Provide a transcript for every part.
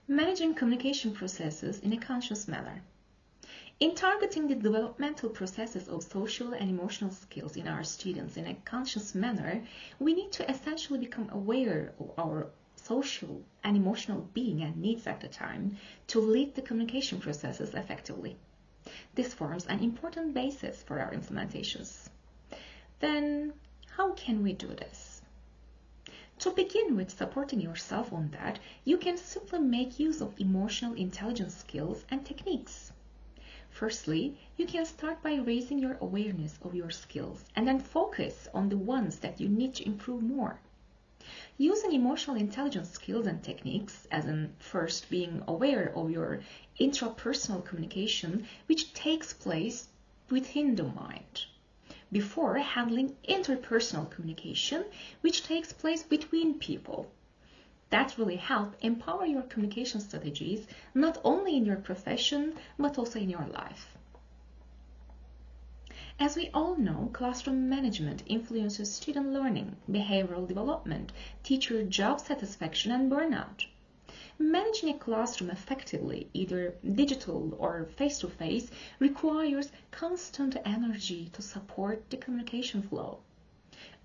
Managing communication processes in a conscious manner. In targeting the developmental processes of social and emotional skills in our students in a conscious manner, we need to essentially become aware of our social and emotional being and needs at the time to lead the communication processes effectively. This forms an important basis for our implementations. Then, how can we do this? To begin with supporting yourself on that, you can simply make use of emotional intelligence skills and techniques. Firstly, you can start by raising your awareness of your skills and then focus on the ones that you need to improve more. Using emotional intelligence skills and techniques, as in first being aware of your intrapersonal communication, which takes place within the mind, before handling interpersonal communication, which takes place between people. That really help empower your communication strategies, not only in your profession, but also in your life. As we all know, classroom management influences student learning, behavioral development, teacher job satisfaction, and burnout. Managing a classroom effectively, either digital or face-to-face, requires constant energy to support the communication flow.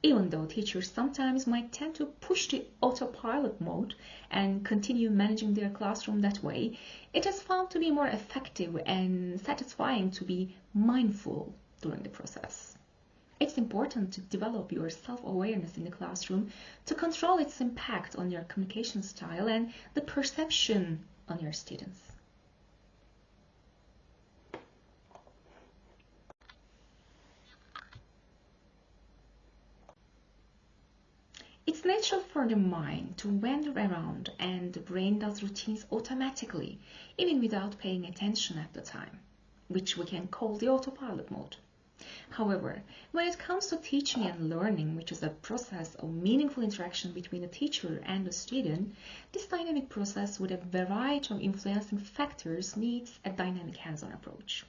Even though teachers sometimes might tend to push the autopilot mode and continue managing their classroom that way, it is found to be more effective and satisfying to be mindful during the process. It's important to develop your self-awareness in the classroom to control its impact on your communication style and the perception on your students. It's natural for the mind to wander around, and the brain does routines automatically, even without paying attention at the time, which we can call the autopilot mode. However, when it comes to teaching and learning, which is a process of meaningful interaction between the teacher and the student, this dynamic process with a variety of influencing factors needs a dynamic hands-on approach.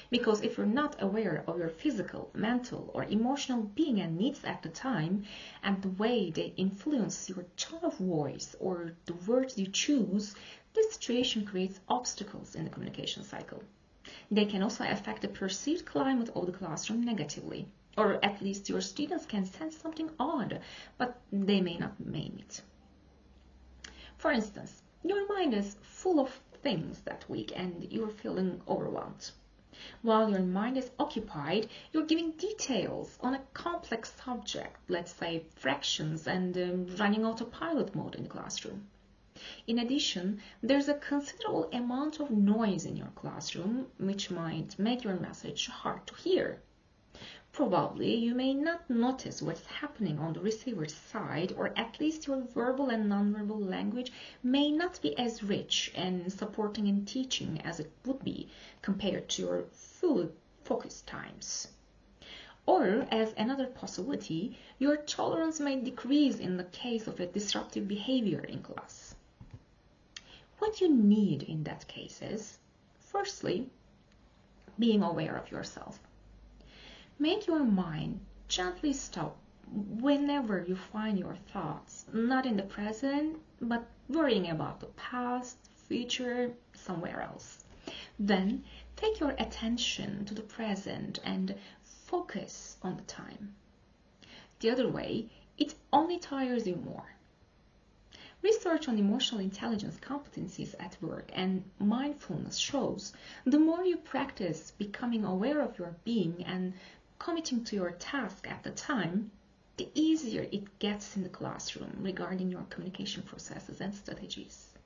Because if you're not aware of your physical, mental, or emotional being and needs at the time, and the way they influence your tone of voice or the words you choose, this situation creates obstacles in the communication cycle. They can also affect the perceived climate of the classroom negatively, or at least your students can sense something odd, but they may not name it. For instance, your mind is full of things that week and you're feeling overwhelmed. While your mind is occupied, you're giving details on a complex subject, let's say fractions, and running autopilot mode in the classroom. In addition, there's a considerable amount of noise in your classroom, which might make your message hard to hear. Probably you may not notice what's happening on the receiver's side, or at least your verbal and nonverbal language may not be as rich and supporting in teaching as it would be compared to your full focus times. Or, as another possibility, your tolerance may decrease in the case of a disruptive behavior in class. What you need in that case is, firstly, being aware of yourself. Make your mind gently stop whenever you find your thoughts not in the present, but worrying about the past, future, somewhere else. Then take your attention to the present and focus on the time. The other way, it only tires you more. Research on emotional intelligence competencies at work and mindfulness shows the more you practice becoming aware of your being and committing to your task at the time, the easier it gets in the classroom regarding your communication processes and strategies.